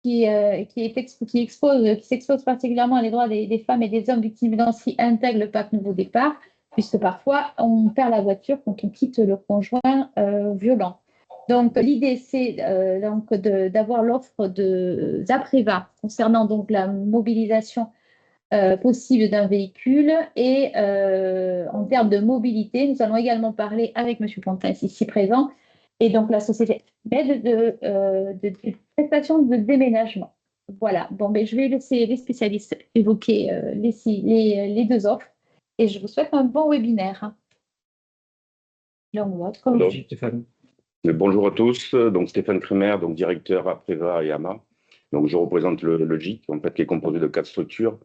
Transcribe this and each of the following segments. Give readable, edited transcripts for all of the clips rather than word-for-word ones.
qui s'expose particulièrement les droits des femmes et des hommes victimes de violences qui intègrent le pacte Nouveau Départ, puisque parfois on perd la voiture quand on quitte le conjoint violent. Donc l'idée c'est d'avoir l'offre d'Apreva concernant donc la mobilisation possible d'un véhicule et en termes de mobilité, nous allons également parler avec M. Pontin ici présent et donc la société d'aide de prestations de déménagement. Voilà, bon, mais je vais laisser les spécialistes évoquer les deux offres et je vous souhaite un bon webinaire. Alors, Stéphane. Bonjour à tous, donc Stéphane Kremer, donc directeur Apreva et AMA. Donc je représente le GIC, en fait, qui est composé de 4 structures.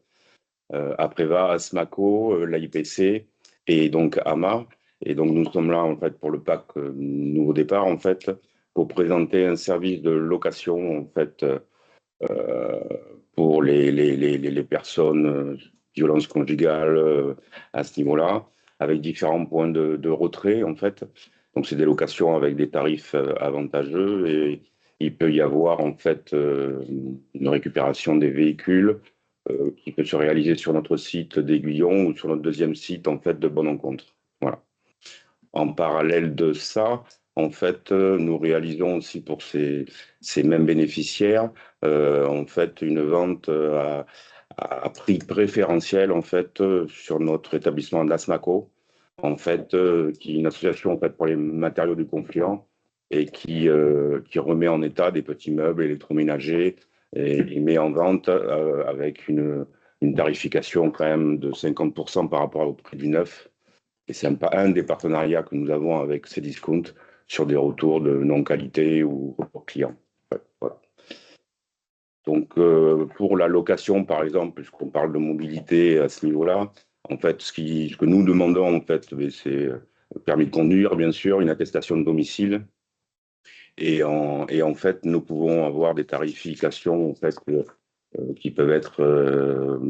Apreva, Asmaco, l'AIPC et donc AMA. Et donc nous sommes là en fait pour le PAC Nouveau Départ en fait pour présenter un service de location en fait pour les personnes violences conjugales à ce niveau-là, avec différents points de retrait en fait. Donc c'est des locations avec des tarifs avantageux et il peut y avoir en fait une récupération des véhicules qui peut se réaliser sur notre site d'Aiguillon ou sur notre deuxième site en fait de Bonne-Rencontre. Voilà. En parallèle de ça, en fait, nous réalisons aussi pour ces mêmes bénéficiaires en fait une vente à prix préférentiel en fait sur notre établissement d'Asmaco, en fait, qui est une association en fait pour les matériaux du Confluent et qui remet en état des petits meubles électroménagers et met en vente avec une tarification quand même de 50% par rapport au prix du neuf. Et c'est un des partenariats que nous avons avec Cdiscount sur des retours de non-qualité ou pour clients. Voilà. Donc, pour la location, par exemple, puisqu'on parle de mobilité à ce niveau-là, en fait, ce que nous demandons, en fait, c'est permis de conduire, bien sûr, une attestation de domicile. Et en fait, nous pouvons avoir des tarifications, en fait, qui peuvent être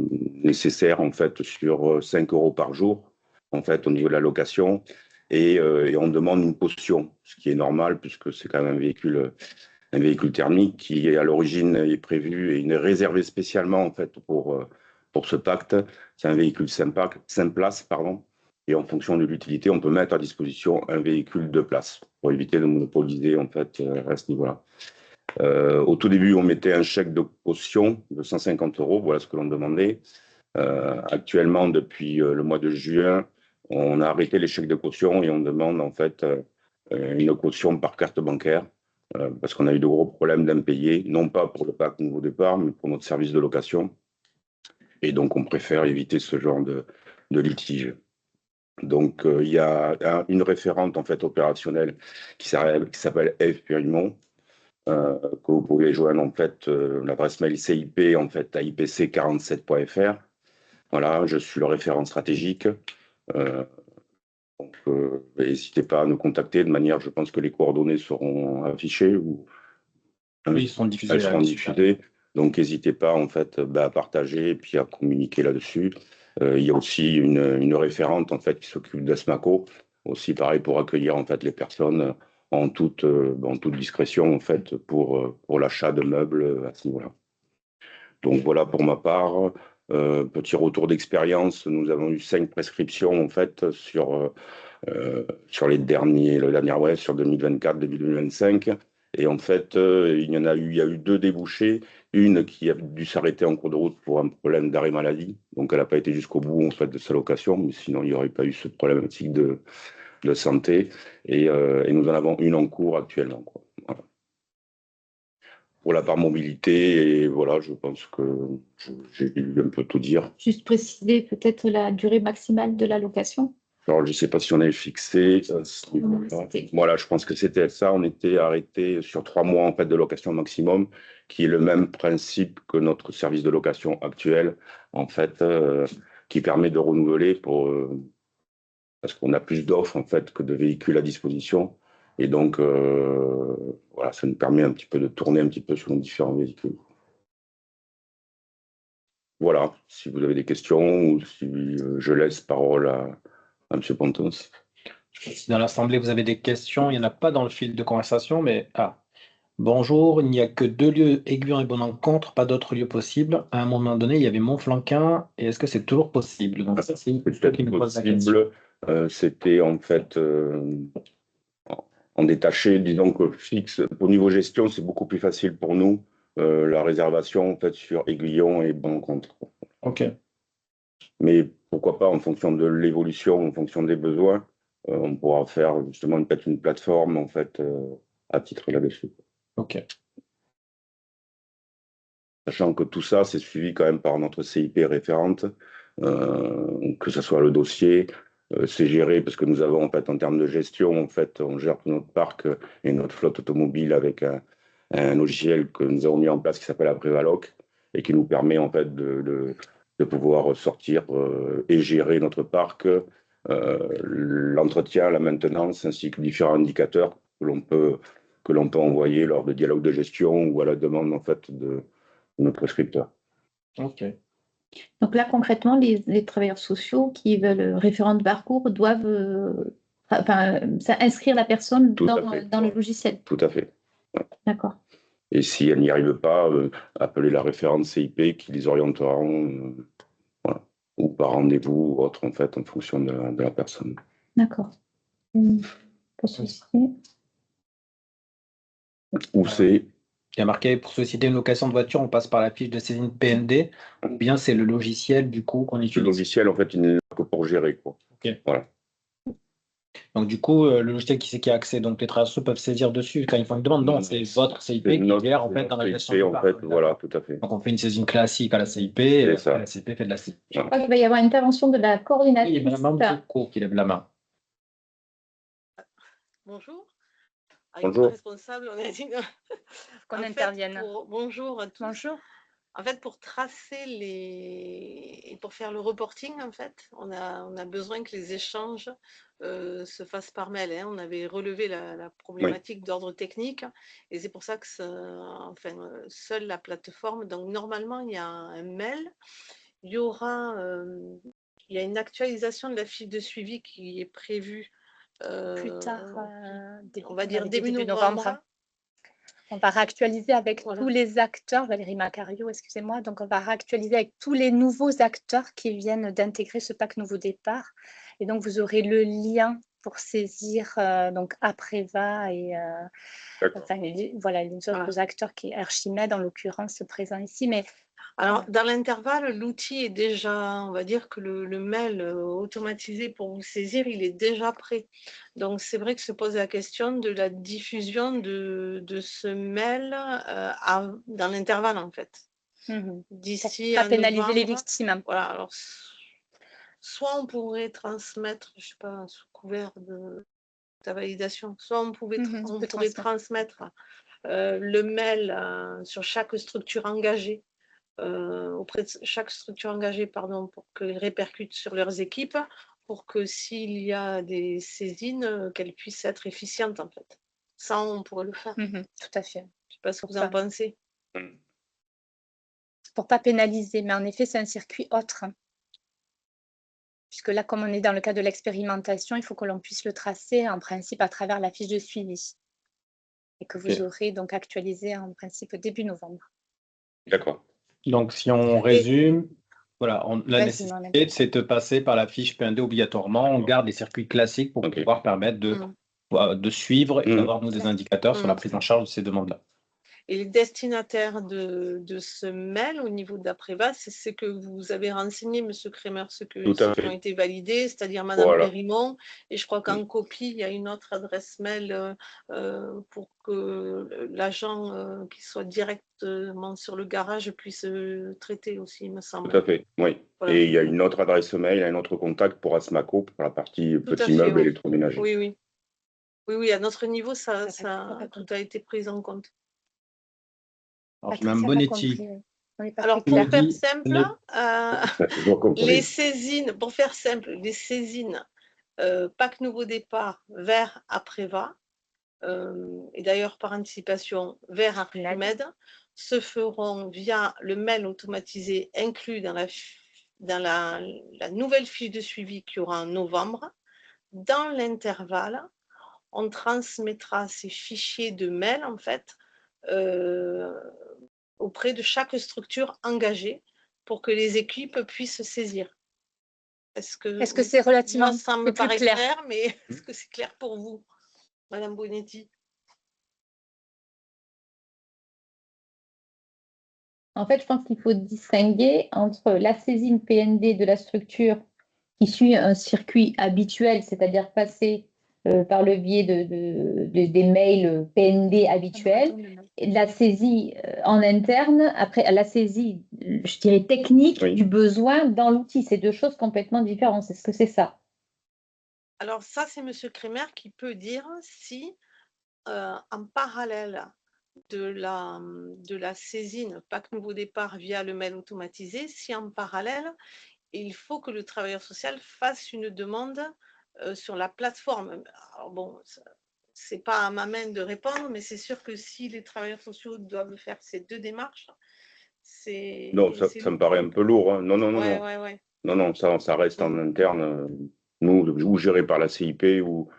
nécessaires, en fait, sur 5 € par jour, en fait, au niveau de la location. Et on demande une caution, ce qui est normal, puisque c'est quand même un véhicule thermique qui, à l'origine, est prévu et est réservé spécialement, en fait, pour ce pacte. C'est un véhicule 5 places, pardon. Et en fonction de l'utilité, on peut mettre à disposition un véhicule 2 places pour éviter de monopoliser, en fait, à ce niveau-là. Au tout début, on mettait un chèque de caution de 150 €, voilà ce que l'on demandait. Actuellement, depuis le mois de juin, on a arrêté les chèques de caution et on demande en fait une caution par carte bancaire parce qu'on a eu de gros problèmes d'impayés, non pas pour le PAC Nouveau Départ, mais pour notre service de location. Et donc, on préfère éviter ce genre de litige. Donc, il y a une référente en fait opérationnelle qui s'appelle Eve Purimont, que vous pouvez joindre en fait l'adresse mail CIP en fait à ipc47.fr. Voilà, je suis le référent stratégique. Donc, n'hésitez pas à nous contacter de manière, je pense que les coordonnées seront affichées ou oui, elles seront diffusées. Donc, n'hésitez pas en fait à partager et puis à communiquer là-dessus. Il y a aussi une référente en fait qui s'occupe d'Asmaco, aussi pareil pour accueillir en fait les personnes en toute discrétion en fait pour l'achat de meubles à ce niveau-là. Donc voilà pour ma part. Petit retour d'expérience, nous avons eu 5 prescriptions en fait sur le dernier sur 2024, début 2025. Et en fait, il y a eu 2 débouchés. Une qui a dû s'arrêter en cours de route pour un problème d'arrêt maladie. Donc elle n'a pas été jusqu'au bout en fait de sa location, mais sinon il n'y aurait pas eu ce problématique de santé. Et nous en avons une en cours actuellement, quoi. Voilà. Pour la part mobilité, et voilà, je pense que j'ai dû un peu tout dire. Juste préciser peut-être la durée maximale de la location. Alors, je ne sais pas si on est fixé. Voilà, je pense que c'était ça. On était arrêté sur 3 mois en fait, de location maximum, qui est le même principe que notre service de location actuel, en fait, qui permet de renouveler parce qu'on a plus d'offres en fait, que de véhicules à disposition. Et donc, voilà, ça nous permet un petit peu de tourner un petit peu sur nos différents véhicules. Voilà, si vous avez des questions ou si je laisse parole à M. Pontos. Si dans l'Assemblée, vous avez des questions, il n'y en a pas dans le fil de conversation, mais Bonjour, il n'y a que 2 lieux, Aiguillon et Bon-Encontre, pas d'autres lieux possibles. À un moment donné, il y avait Montflanquin, et est-ce que c'est toujours possible? Donc ça, c'est C'est toi qui peut-être me poses la question. possible. C'était en fait en détaché, disons que fixe. Au niveau gestion, c'est beaucoup plus facile pour nous. La réservation en fait sur Aiguillon et Bon Compte. Ok, Mais pourquoi pas en fonction de l'évolution, en fonction des besoins, on pourra faire justement peut-être une plateforme en fait à titre là-dessus. ok. Sachant que tout ça, c'est suivi quand même par notre CIP référente, que ce soit le dossier, c'est géré parce que nous avons en fait en termes de gestion, en fait, on gère tout notre parc et notre flotte automobile avec un logiciel que nous avons mis en place qui s'appelle Aprevaloc et qui nous permet en fait de pouvoir sortir et gérer notre parc, l'entretien, la maintenance, ainsi que différents indicateurs que l'on peut envoyer lors de dialogues de gestion ou à la demande en fait de notre prescripteur. Ok. Donc là, concrètement, les travailleurs sociaux qui veulent référent de parcours doivent inscrire la personne Tout à fait. dans le logiciel. Tout à fait. D'accord. Et si elle n'y arrive pas, appeler la référente CIP qui les orienteront voilà, ou par rendez-vous ou autre en fait en fonction de la personne. D'accord. Pour solliciter. Ou c'est Il y a marqué pour solliciter une location de voiture, on passe par la fiche de saisine PND, ou bien c'est le logiciel du coup qu'on le utilise. logiciel en fait, il n'est là que pour gérer quoi. Ok. Voilà. Donc du coup, le logiciel qui c'est qui a accès, donc les travailleurs sociaux peuvent saisir dessus quand ils font une demande. Non, c'est votre CIP qui gère en fait dans la gestion CIP, du en parc. fait, voilà, tout à fait. Donc on fait une saisine classique à la CIP, et C'est après, ça. la CIP fait de la CIP. Je crois qu'il va y avoir une intervention de la Oui, coordinatrice. il y a Madame Zouko qui lève la main. Bonjour. Bonjour. Avec le responsable, on a dit Qu'on en fait, intervienne. bonjour à tous. Bonjour. En fait, pour tracer et pour faire le reporting, en fait, on a besoin que les échanges se fassent par mail, hein. On avait relevé la problématique d'ordre technique et c'est pour ça que seule la plateforme. Donc normalement, il y a un mail. Il y aura il y a une actualisation de la fiche de suivi qui est prévue plus tard, on va dire début début novembre. On va réactualiser avec Voilà. tous les acteurs, Valérie Macario, excusez-moi, donc on va réactualiser avec tous les nouveaux acteurs qui viennent d'intégrer ce pack nouveau départ. Et donc vous aurez le lien pour saisir donc Apreva et voilà, les autres acteurs qui est Archimède en l'occurrence présent ici. Mais alors, dans l'intervalle, l'outil est déjà, on va dire que le mail automatisé pour vous saisir, il est déjà prêt. Donc, c'est vrai que se pose la question de la diffusion de ce mail dans l'intervalle, en fait. D'ici à pénaliser novembre, les victimes. Voilà, alors, soit on pourrait transmettre, je ne sais pas, sous couvert de ta validation, soit on pourrait transmettre le mail sur chaque structure engagée. Auprès de chaque structure engagée, pour qu'elles répercutent sur leurs équipes, pour que s'il y a des saisines, qu'elles puissent être efficientes en fait. Ça, on pourrait le faire. Tout à fait. Je ne sais pas ce que vous en pensez. Pour ne pas pénaliser, mais en effet, c'est un circuit autre. Puisque là, comme on est dans le cadre de l'expérimentation, il faut que l'on puisse le tracer en principe à travers la fiche de suivi. Et que vous aurez donc actualisé en principe début novembre. D'accord. Donc si on résume, voilà, la nécessité, c'est de passer par la fiche PND obligatoirement. On garde les circuits classiques pour pouvoir permettre de suivre et d'avoir nous des indicateurs sur la prise en charge de ces demandes-là. Et les destinataires de ce mail au niveau d'Apreva, c'est ce que vous avez renseigné, M. Kremer, ceux qui ont été validés, c'est-à-dire Mme Périmont. Et je crois qu'en copie, il y a une autre adresse mail pour que l'agent qui soit directement sur le garage puisse traiter aussi, il me semble. Tout à fait, oui. Voilà. Et il y a une autre adresse mail, un autre contact pour Asmaco, pour la partie petit meuble électroménager. Oui, oui, à notre niveau, tout a été pris en compte. Alors, Mme Bonetti. Alors, pour faire simple, les saisines, PAC Nouveau Départ vers Apreva, et d'ailleurs par anticipation vers Archimède, se feront via le mail automatisé inclus dans la nouvelle fiche de suivi qu'il y aura en novembre. Dans l'intervalle, on transmettra ces fichiers de mail, en fait, auprès de chaque structure engagée pour que les équipes puissent se saisir. Est-ce que c'est relativement moi, ça me paraît clair, mais est-ce que c'est clair pour vous, Madame Bonetti? En fait, je pense qu'il faut distinguer entre la saisine PND de la structure qui suit un circuit habituel, c'est-à-dire passer par le biais des mails PND habituels, et la saisie en interne, après la saisie, je dirais, technique du besoin dans l'outil. C'est deux choses complètement différentes. Est-ce que c'est ça? Alors ça, c'est M. Crémer qui peut dire si, en parallèle de la saisine PAC Nouveau Départ via le mail automatisé, si en parallèle, il faut que le travailleur social fasse une demande sur la plateforme. Alors bon, c'est pas à ma main de répondre, mais c'est sûr que si les travailleurs sociaux doivent faire ces deux démarches, c'est... Non, ça me paraît un peu lourd. Hein. Non, non, non, ouais, non. ouais, ouais. Non, non, ça reste en interne. Nous, ou géré par la CIP ou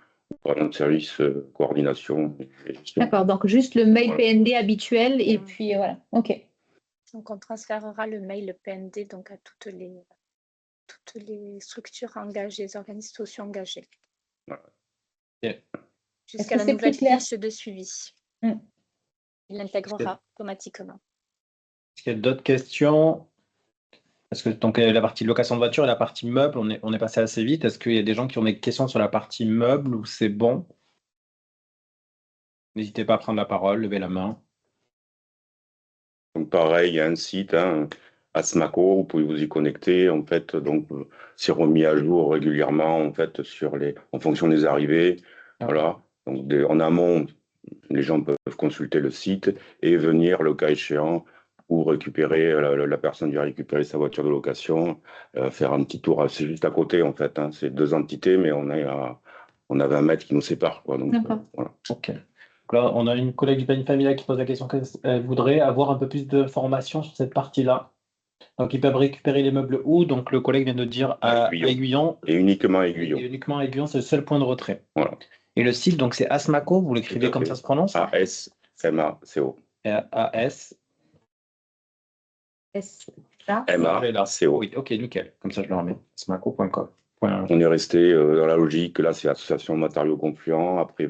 par notre service coordination. D'accord, donc juste le mail PND habituel et puis voilà. OK. Donc, on transférera le mail PND donc, à toutes les structures engagées, les organismes sociaux engagés. Voilà. Jusqu'à la nouvelle fiche de suivi. Il l'intégrera automatiquement. Est-ce qu'il y a d'autres questions? Parce que donc, la partie location de voiture et la partie meuble, on est passé assez vite. Est-ce qu'il y a des gens qui ont des questions sur la partie meuble ou c'est bon? N'hésitez pas à prendre la parole, levez la main. Donc pareil, il y a un site, hein, Asmaco, vous pouvez vous y connecter. En fait, donc c'est remis à jour régulièrement en fait en fonction des arrivées. Voilà. Donc en amont, les gens peuvent consulter le site et venir, le cas échéant, ou récupérer, la personne vient récupérer sa voiture de location, faire un petit tour. C'est juste à côté, en fait. Hein, c'est deux entités, mais on a 20 mètres qui nous séparent. Quoi, donc, voilà. OK. Là, on a une collègue du planning familial qui pose la question qu'elle voudrait avoir un peu plus d'informations sur cette partie-là. Donc, ils peuvent récupérer les meubles où? Donc, le collègue vient de dire à Aiguillon. Et uniquement à Aiguillon. Et uniquement à Aiguillon, c'est le seul point de retrait. Voilà. Et le site, donc, c'est Asmaco, vous l'écrivez comme ça se prononce? A-S-M-A-C-O. A-S. M-A-C-O. Oui, OK, nickel. Comme ça, je le remets. Asmaco.com. On est resté dans la logique. Là, c'est Association Matériaux Confluents. Après,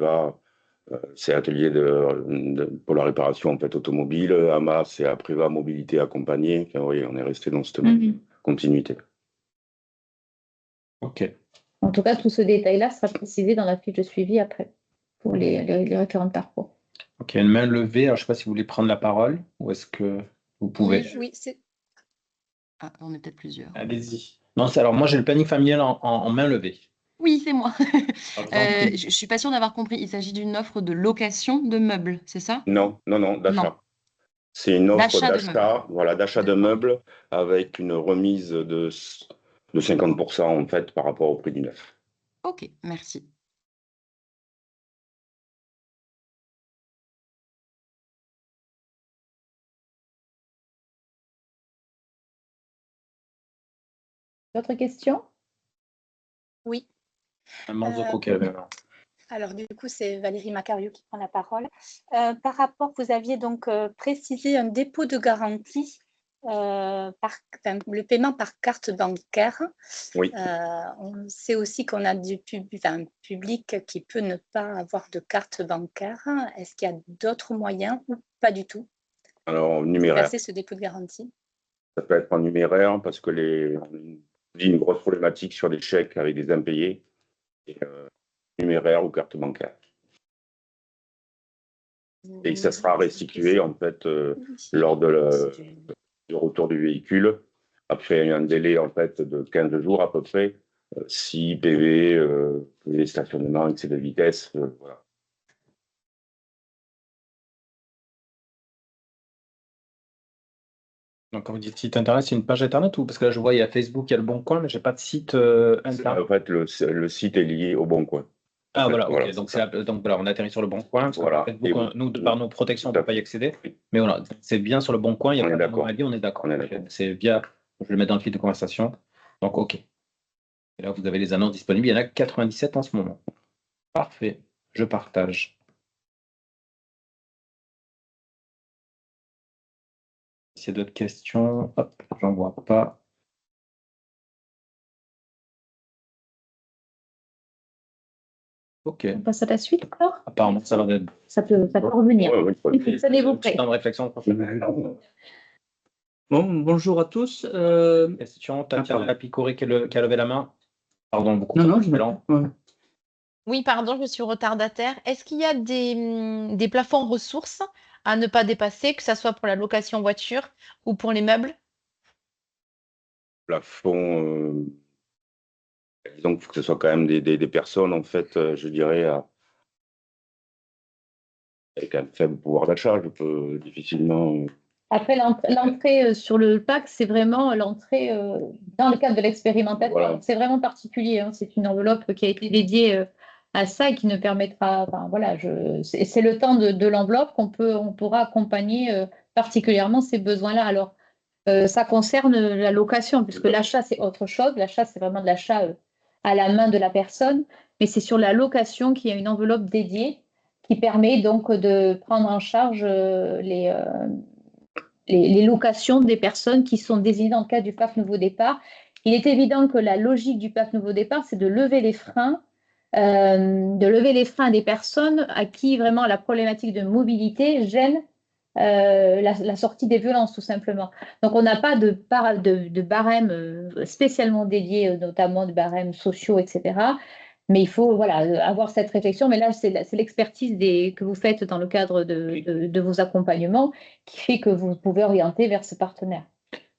c'est atelier pour la réparation en fait, automobile. AMA, c'est Apriva Mobilité Accompagnée. Enfin, oui, on est resté dans cette même continuité. OK. En tout cas, tout ce détail-là sera précisé dans la fiche de suivi après, pour les référents de parcours. OK, une main levée. Alors, je ne sais pas si vous voulez prendre la parole ou est-ce que vous pouvez. Oui, c'est... Ah, on est peut-être plusieurs. Allez-y. Non, alors moi, j'ai le planning familial en main levée. Oui, c'est moi. Je ne suis pas sûre d'avoir compris. Il s'agit d'une offre de location de meubles, c'est ça? Non, d'achat. C'est une offre d'achat, voilà, d'achat de meubles avec une remise de 50% en fait par rapport au prix du neuf. Ok, merci. D'autres questions? Oui. Alors, du coup, c'est Valérie Macario qui prend la parole. Par rapport, vous aviez donc précisé un dépôt de garantie, le paiement par carte bancaire. Oui. On sait aussi qu'on a du public qui peut ne pas avoir de carte bancaire. Est-ce qu'il y a d'autres moyens ou pas du tout? Alors, numéraire. Passer ce dépôt de garantie. Ça peut être en numéraire parce que on vit une grosse problématique sur les chèques avec des impayés. Et, numéraire ou carte bancaire. Et ça sera restitué en fait lors du retour du véhicule. Après un délai en fait de 15 jours à peu près, si PV, les stationnements, excès de vitesse, voilà. Donc, quand vous dites site internet, c'est une page internet ou parce que là je vois il y a Facebook, il y a le Bon Coin, mais j'ai pas de site internet. En fait, le site est lié au Bon Coin. Ah voilà, ok. Donc voilà, on atterrit sur le Bon Coin. Voilà. Facebook, nous, par nos protections, on ne peut pas y accéder. Mais voilà, c'est bien sur le Bon Coin, il y a pas d'anomalie, on est d'accord. C'est via, je vais le mettre dans le fil de conversation. Donc ok. Et là, vous avez les annonces disponibles. Il y en a 97 en ce moment. Parfait. Je partage. s'il y a d'autres questions. Hop, j'en vois pas. Ok. On passe à la suite alors? Apparemment, ça va être. Ça peut revenir. Tenez-vous prêts. Temps de réflexion. Bon, bonjour à tous. Question, Tatiana Lapicoré qui a levé la main. Pardon, beaucoup. Non, je me... Oui, pardon, je suis retardataire. Est-ce qu'il y a des plafonds ressources à ne pas dépasser, que ce soit pour la location voiture ou pour les meubles? Plafond, donc il faut que ce soit quand même des personnes, en fait, je dirais, avec un faible pouvoir d'achat. Je peux difficilement. Après, l'entrée sur le pack, c'est vraiment l'entrée dans le cadre de l'expérimentation. Voilà. C'est vraiment particulier, hein. C'est une enveloppe qui a été dédiée à ça et qui ne permettra. Enfin, voilà, c'est le temps de l'enveloppe on pourra accompagner particulièrement ces besoins-là. Alors, ça concerne la location, puisque l'achat, c'est autre chose. L'achat, c'est vraiment de l'achat à la main de la personne, mais c'est sur la location qu'il y a une enveloppe dédiée qui permet donc de prendre en charge les locations des personnes qui sont désignées dans le cadre du PAC Nouveau Départ. Il est évident que la logique du PAC Nouveau Départ, c'est de lever les freins des personnes à qui vraiment la problématique de mobilité gêne la sortie des violences, tout simplement. Donc, on n'a pas de barème spécialement dédié, notamment de barèmes sociaux, etc. Mais il faut avoir cette réflexion. Mais là, c'est l'expertise que vous faites dans le cadre de vos accompagnements qui fait que vous pouvez orienter vers ce partenaire.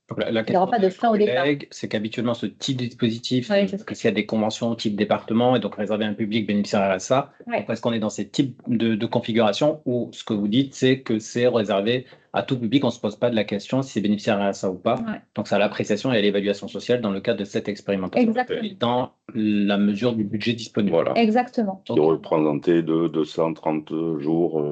Donc, la Il n'y question aura pas de frein au départ. C'est qu'habituellement, ce type de dispositif, Oui, s'il y a des conventions type département et donc réservé à un public bénéficiaire RSA, oui. est-ce qu'on est dans ces types de configurations où ce que vous dites, c'est que c'est réservé à tout public, on ne se pose pas de la question si c'est bénéficiaire RSA ou pas. Ouais. Donc, c'est à l'appréciation et à l'évaluation sociale dans le cadre de cette expérimentation. Exactement. Et dans la mesure du budget disponible. Voilà. Exactement. Qui est représenté de 230 jours.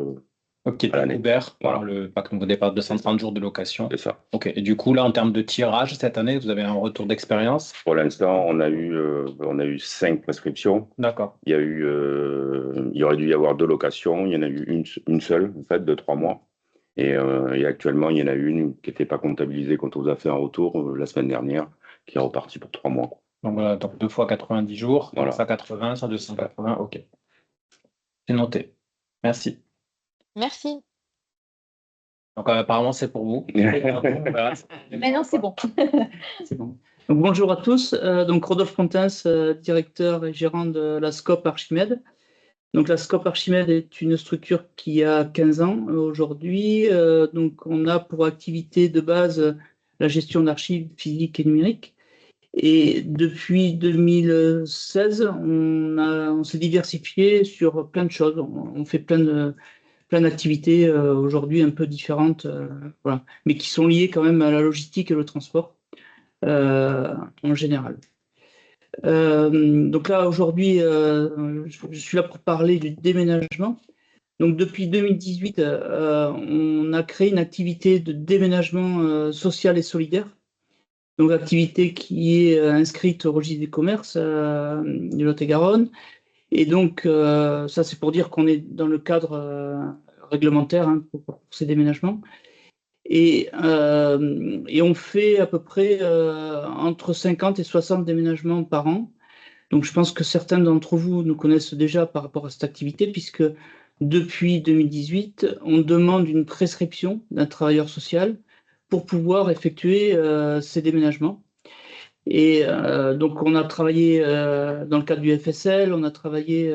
Ok, ouvert par le PAC Nouveau Départ, 230 jours de location. C'est ça. Ok, et du coup, là, en termes de tirage, cette année, vous avez un retour d'expérience? Pour l'instant, on a eu 5 prescriptions. D'accord. Il aurait dû y avoir 2 locations. Il y en a eu une seule, en fait, de 3 mois. Et actuellement, il y en a une qui n'était pas comptabilisée quand on vous a fait un retour la semaine dernière, qui est repartie pour 3 mois. Donc voilà, donc 2 fois 90 jours, Voilà. 180, 280, ok. C'est noté. Merci. Merci. Donc apparemment, c'est pour vous. Maintenant, c'est bon. C'est bon. Donc, bonjour à tous. Donc Rodolphe Contens, directeur et gérant de la SCOP Archimède. Donc la SCOP Archimède est une structure qui a 15 ans aujourd'hui. Donc on a pour activité de base la gestion d'archives physiques et numériques. Et depuis 2016, on s'est diversifié sur plein de choses. On fait plein d'activités aujourd'hui un peu différentes, voilà, mais qui sont liées quand même à la logistique et le transport en général. Donc là, aujourd'hui, je suis là pour parler du déménagement. Donc depuis 2018, on a créé une activité de déménagement social et solidaire. Donc activité qui est inscrite au registre des commerces du Lot-et-Garonne. Et donc, ça, c'est pour dire qu'on est dans le cadre réglementaire pour ces déménagements. Et on fait à peu près entre 50 et 60 déménagements par an. Donc, je pense que certains d'entre vous nous connaissent déjà par rapport à cette activité, puisque depuis 2018, on demande une prescription d'un travailleur social pour pouvoir effectuer ces déménagements. Et donc, on a travaillé dans le cadre du FSL, on a travaillé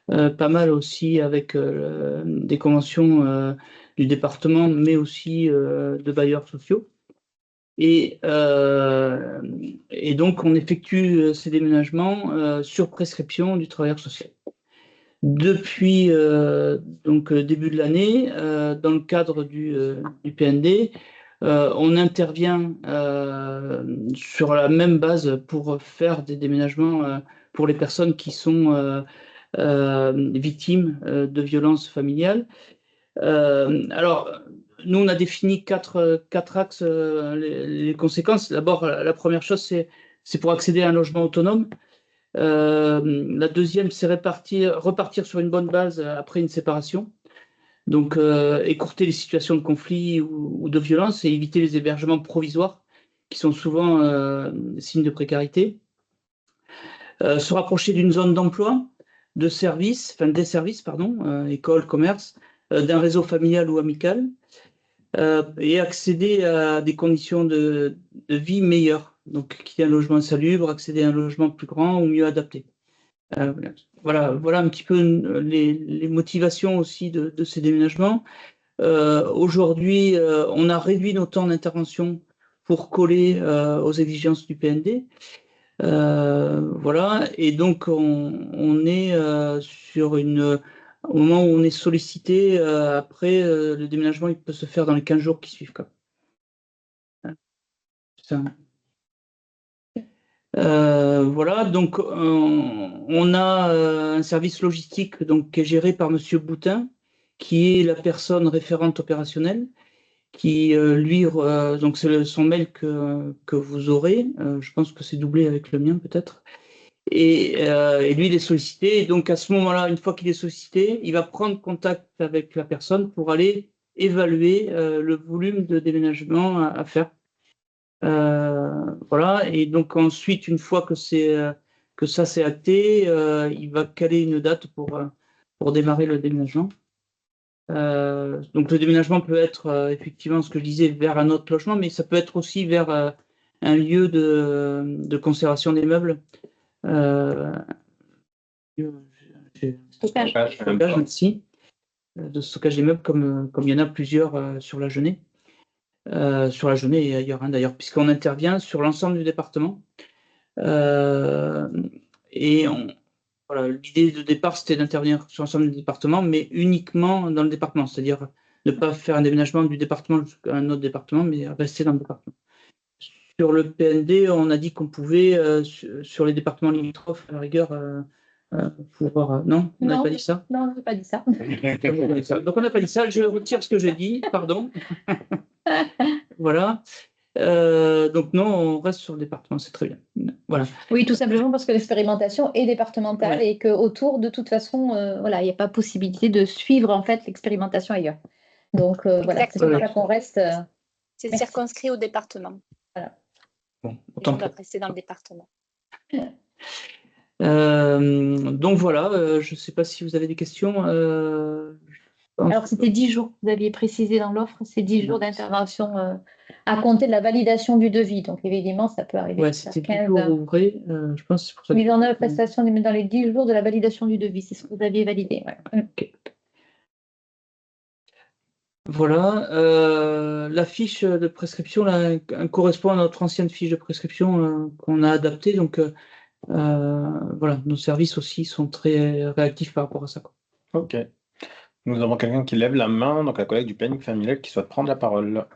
pas mal aussi avec des conventions du département, mais aussi de bailleurs sociaux. Et donc, on effectue ces déménagements sur prescription du travailleur social. Depuis donc, le début de l'année, dans le cadre du PND, on intervient sur la même base pour faire des déménagements pour les personnes qui sont victimes de violences familiales. Alors, nous, on a défini quatre axes, les conséquences. D'abord, la première chose, c'est pour accéder à un logement autonome. La deuxième, c'est repartir sur une bonne base après une séparation. Donc, écourter les situations de conflit ou de violence et éviter les hébergements provisoires qui sont souvent signes de précarité. Se rapprocher d'une zone d'emploi, des services, école, commerce, d'un réseau familial ou amical, et accéder à des conditions de vie meilleures. Donc, quitter un logement insalubre, accéder à un logement plus grand ou mieux adapté. Voilà un petit peu les motivations aussi de ces déménagements. Aujourd'hui, on a réduit nos temps d'intervention pour coller aux exigences du PND. Voilà, et donc on est au moment où on est sollicité, après le déménagement, il peut se faire dans les 15 jours qui suivent. Ça. Voilà, donc on a un service logistique donc, qui est géré par Monsieur Boutin, qui est la personne référente opérationnelle, qui lui, donc c'est son mail que vous aurez, je pense que c'est doublé avec le mien peut-être, et lui il est sollicité, et donc à ce moment-là, une fois qu'il est sollicité, il va prendre contact avec la personne pour aller évaluer le volume de déménagement à faire. Voilà, et donc ensuite, une fois que ça c'est acté, il va caler une date pour démarrer le déménagement. Donc le déménagement peut être effectivement ce que je disais vers un autre logement, mais ça peut être aussi vers un lieu de conservation des meubles. Stockage. Merci. De stockage des meubles, comme il y en a plusieurs sur la Genée. Sur la Genée et ailleurs, d'ailleurs, puisqu'on intervient sur l'ensemble du département. Et voilà, l'idée de départ, c'était d'intervenir sur l'ensemble du département, mais uniquement dans le département, c'est-à-dire ne pas faire un déménagement du département jusqu'à un autre département, mais rester dans le département. Sur le PND, on a dit qu'on pouvait, sur les départements limitrophes, à la rigueur, pouvoir... Non, on n'a pas dit ça? Non, on n'a pas dit ça. Donc on n'a pas dit ça, je retire ce que j'ai dit, pardon. Voilà. Donc non, on reste sur le département, c'est très bien. Voilà. Oui, tout simplement parce que l'expérimentation est départementale et qu'autour, de toute façon, voilà, il n'y a pas possibilité de suivre en fait l'expérimentation ailleurs. Donc voilà, c'est pour ça qu'on reste. C'est circonscrit au département. Voilà. Bon, on doit rester dans le département. Donc voilà, je ne sais pas si vous avez des questions. Alors, c'était 10 jours, vous aviez précisé dans l'offre, c'est 10 jours d'intervention à compter de la validation du devis. Donc, évidemment, ça peut arriver. Oui, c'était 10 jours ouvrés, je pense. C'est pour ça mise en œuvre, prestation dans les 10 jours de la validation du devis, c'est ce que vous aviez validé. Ouais. Okay. Voilà, la fiche de prescription là, correspond à notre ancienne fiche de prescription qu'on a adaptée. Donc, voilà, nos services aussi sont très réactifs par rapport à ça. Ok. Nous avons quelqu'un qui lève la main, donc la collègue du planning familial qui souhaite prendre la parole.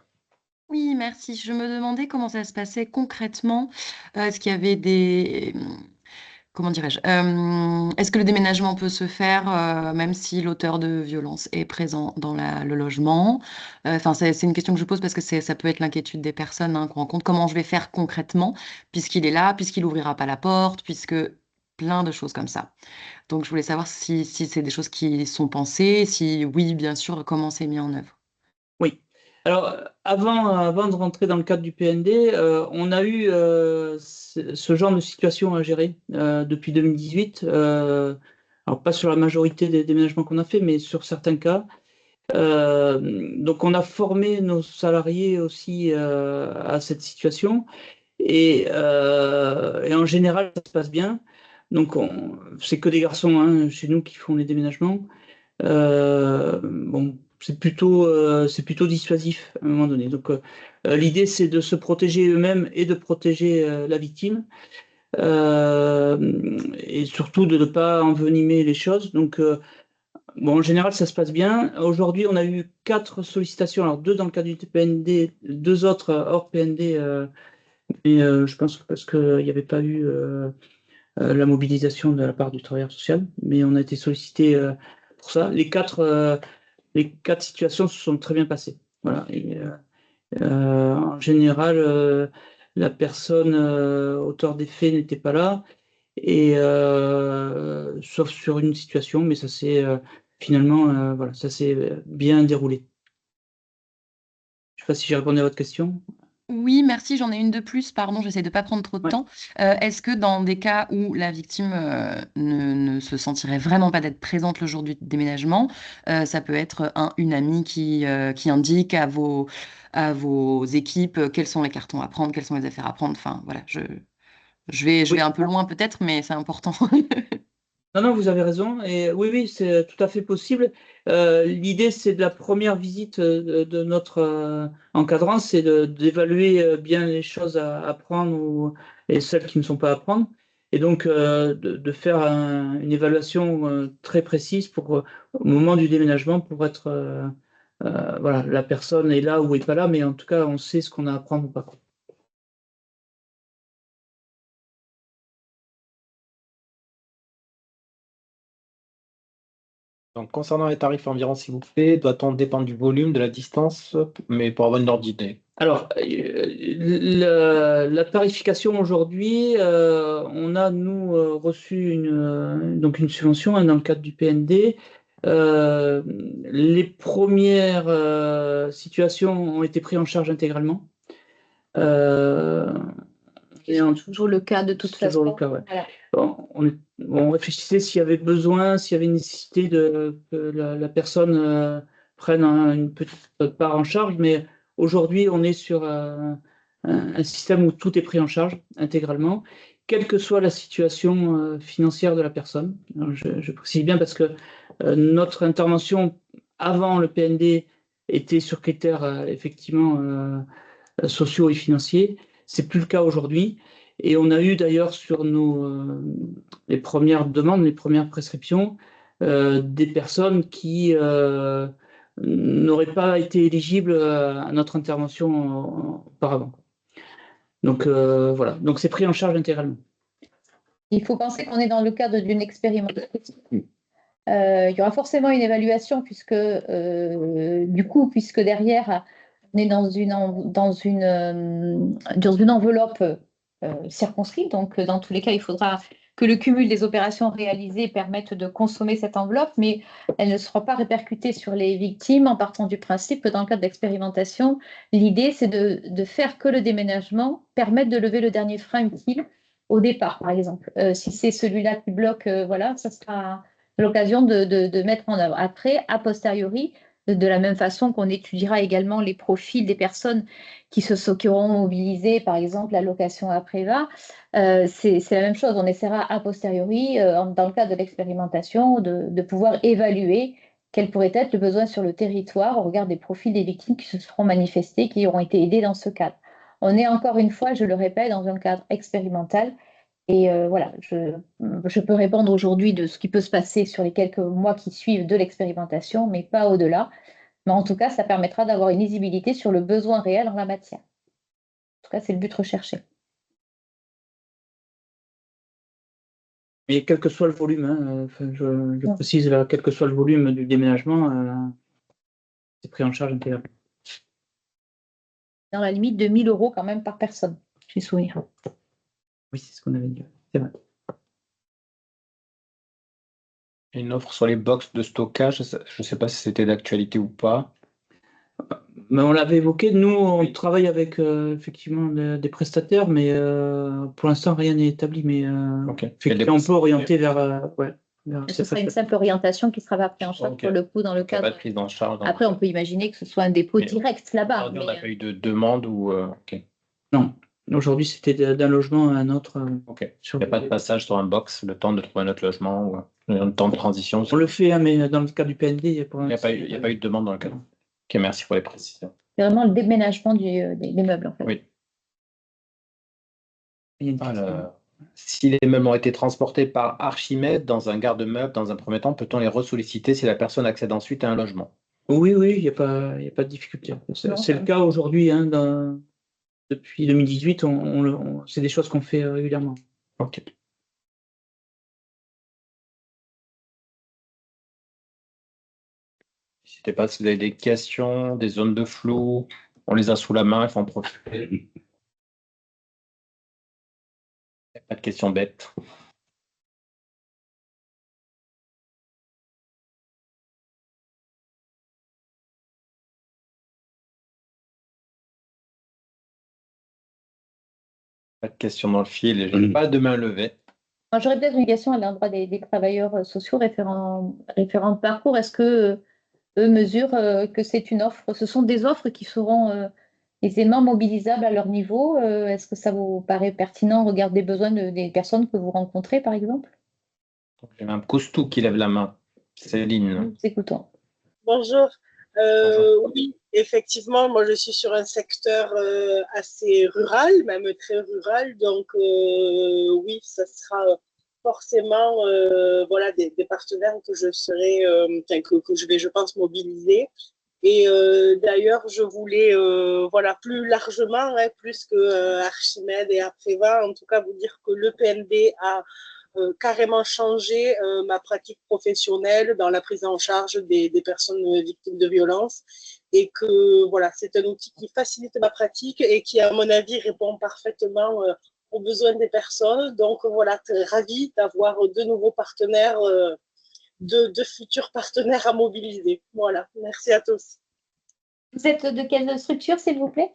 Oui, merci. Je me demandais comment ça se passait concrètement. Est-ce qu'il y avait des... Comment dirais-je? Est-ce que le déménagement peut se faire même si l'auteur de violence est présent dans le logement? Enfin, c'est une question que je pose parce que ça peut être l'inquiétude des personnes qu'on rencontre. Comment je vais faire concrètement puisqu'il est là, puisqu'il n'ouvrira pas la porte, puisque plein de choses comme ça. Donc, je voulais savoir si c'est des choses qui sont pensées, si oui, bien sûr, comment c'est mis en œuvre. Oui. Alors, avant de rentrer dans le cadre du PND, on a eu ce genre de situation à gérer depuis 2018. Alors, pas sur la majorité des déménagements qu'on a fait, mais sur certains cas. Donc, on a formé nos salariés aussi à cette situation. Et en général, ça se passe bien. Donc, c'est que des garçons chez nous qui font les déménagements. Bon, c'est plutôt dissuasif à un moment donné. Donc, l'idée, c'est de se protéger eux-mêmes et de protéger la victime. Et surtout de ne pas envenimer les choses. Donc, bon, en général, ça se passe bien. Aujourd'hui, on a eu 4 sollicitations. Alors, 2 dans le cadre du PND, 2 autres hors PND. Mais je pense que parce qu'il n'y avait pas eu la mobilisation de la part du travailleur social. Mais on a été sollicité pour ça. Les quatre situations se sont très bien passées. Voilà. Et, en général, la personne auteur des faits n'était pas là, et sauf sur une situation, mais ça s'est finalement, voilà, ça s'est bien déroulé. Je ne sais pas si j'ai répondu à votre question. Oui, merci. J'en ai une de plus. Pardon, j'essaie de ne pas prendre trop de temps. Est-ce que dans des cas où la victime ne se sentirait vraiment pas d'être présente le jour du déménagement, ça peut être une amie qui indique à vos équipes quels sont les cartons à prendre, quelles sont les affaires à prendre. Enfin, voilà, je vais un peu loin peut-être, mais c'est important. Non, non, vous avez raison. Et oui, c'est tout à fait possible. L'idée, c'est de la première visite de notre encadrant, c'est d'évaluer bien les choses à prendre et celles qui ne sont pas à prendre. Et donc, de faire une évaluation très précise au moment du déménagement pour être, voilà, la personne est là ou n'est pas là, mais en tout cas, on sait ce qu'on a à prendre ou pas. Donc, concernant les tarifs environ, s'il vous plaît, doit-on dépendre du volume, de la distance, mais pour avoir une ordre d'idée? Alors, la tarification aujourd'hui, on a, nous, reçu donc une subvention dans le cadre du PND. Les premières situations ont été prises en charge intégralement. C'est toujours le cas de toute façon. Toujours le cas, ouais. Voilà. On réfléchissait s'il y avait besoin, s'il y avait une nécessité que la personne prenne une petite part en charge, mais aujourd'hui, on est sur un système où tout est pris en charge intégralement, quelle que soit la situation financière de la personne. Alors, je précise bien parce que notre intervention avant le PND était sur critères effectivement sociaux et financiers. C'est plus le cas aujourd'hui. Et on a eu d'ailleurs sur les premières demandes, les premières prescriptions, des personnes qui n'auraient pas été éligibles à notre intervention auparavant. Donc voilà, donc c'est pris en charge intégralement. Il faut penser qu'on est dans le cadre d'une expérimentation. Il y aura forcément une évaluation puisque derrière, on est dans une enveloppe circonscrite. Donc, dans tous les cas, il faudra que le cumul des opérations réalisées permette de consommer cette enveloppe, mais elle ne sera pas répercutée sur les victimes en partant du principe que dans le cadre d'expérimentation, l'idée, c'est de faire que le déménagement permette de lever le dernier frein utile au départ, par exemple. Si c'est celui-là qui bloque, voilà, ça sera l'occasion de mettre en œuvre. Après, a posteriori, de la même façon qu'on étudiera également les profils des personnes qui auront mobilisé, par exemple, la location à Préva, c'est la même chose. On essaiera a posteriori, dans le cadre de l'expérimentation, de pouvoir évaluer quel pourrait être le besoin sur le territoire au regard des profils des victimes qui se seront manifestées, qui auront été aidées dans ce cadre. On est encore une fois, je le répète, dans un cadre expérimental. Et voilà, je peux répondre aujourd'hui de ce qui peut se passer sur les quelques mois qui suivent de l'expérimentation, mais pas au-delà. Mais en tout cas, ça permettra d'avoir une lisibilité sur le besoin réel en la matière. En tout cas, c'est le but recherché. Et quel que soit le volume, hein, je précise, là, quel que soit le volume du déménagement, c'est pris en charge intégralement. Dans la limite de 1 000 € quand même par personne, j'ai souvenir. Oui, c'est ce qu'on avait dit. C'est vrai. Une offre sur les box de stockage, je ne sais pas si c'était d'actualité ou pas. Mais on l'avait évoqué, nous on travaille avec effectivement des prestataires, mais pour l'instant rien n'est établi. Mais effectivement, on peut orienter vers. Ce sera une simple orientation qui sera prise en charge pour le coup dans le cadre. Pas de prise en charge. Après, on peut imaginer que ce soit un dépôt direct là-bas. On n'a pas eu de demande ou. Non, aujourd'hui c'était d'un logement à un autre. Il n'y a pas de passage sur un box, le temps de trouver un autre logement ou un temps de transition. On le fait, hein, mais dans le cas du PND, il n'y a pas eu de demande dans le cadre. Ok, merci pour les précisions. C'est vraiment le déménagement des meubles, en fait. Oui. Alors, si les meubles ont été transportés par Archimède dans un garde-meubles, dans un premier temps, peut-on les ressolliciter si la personne accède ensuite à un logement? Oui, il n'y a pas de difficulté. C'est le cas aujourd'hui. Hein, depuis 2018, c'est des choses qu'on fait régulièrement. Ok. N'hésitez pas si vous avez des questions, des zones de flou, on les a sous la main, il faut en profiter. Il n'y a pas de questions bêtes. Pas de questions dans le fil et je n'ai pas de main levée. J'aurais peut-être une question à l'endroit des travailleurs sociaux référents de parcours. Est-ce que eux mesurent que c'est une offre? Ce sont des offres qui seront aisément mobilisables à leur niveau. Est-ce que ça vous paraît pertinent au regard des besoins des personnes que vous rencontrez, par exemple? J'ai Mme Coustou qui lève la main. Céline. Nous écoutons. Bonjour. Bonjour. Oui, effectivement, moi je suis sur un secteur assez rural, même très rural, donc oui, ça sera forcément voilà, des partenaires que je serai, que je vais, je pense, mobiliser. Et d'ailleurs, je voulais, voilà, plus largement, hein, plus que Archimède et Apreva, en tout cas, vous dire que le PND a carrément changé ma pratique professionnelle dans la prise en charge des personnes victimes de violences et que voilà, c'est un outil qui facilite ma pratique et qui, à mon avis, répond parfaitement aux besoins des personnes. Donc voilà, très ravie d'avoir de nouveaux partenaires, de futurs partenaires à mobiliser. Voilà, merci à tous. Vous êtes de quelle structure, s'il vous plaît?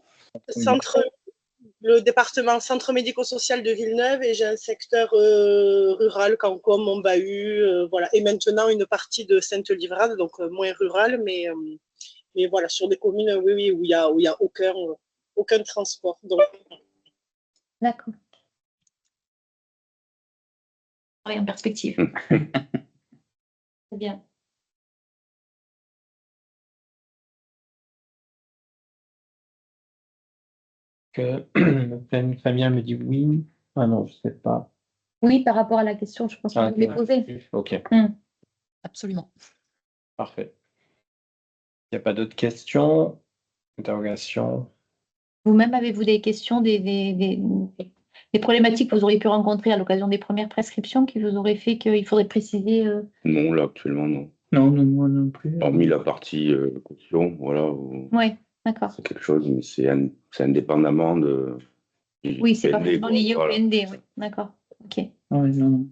Le département centre médico-social de Villeneuve et j'ai un secteur rural, Cancom, Montbahut, voilà. Et maintenant une partie de Sainte-Livrade, donc moins rural, mais voilà, sur des communes oui, où il y a aucun transport. Donc... D'accord. En perspective. C'est bien. Fabien me dit oui. Ah non, je ne sais pas. Oui, par rapport à la question, je pense que vous l'avez posée. Ok. Absolument. Parfait. Il n'y a pas d'autres questions? Interrogations? Vous-même, avez-vous des questions, des problématiques que vous auriez pu rencontrer à l'occasion des premières prescriptions qui vous auraient fait qu'il faudrait préciser? Non, là, actuellement, non. Non, moi non plus. Hormis la partie caution, voilà. Oui, d'accord. C'est quelque chose, mais c'est indépendamment de. Oui, c'est pas PND, forcément quoi, lié voilà. au PND, oui. D'accord. Ok. Oui, non.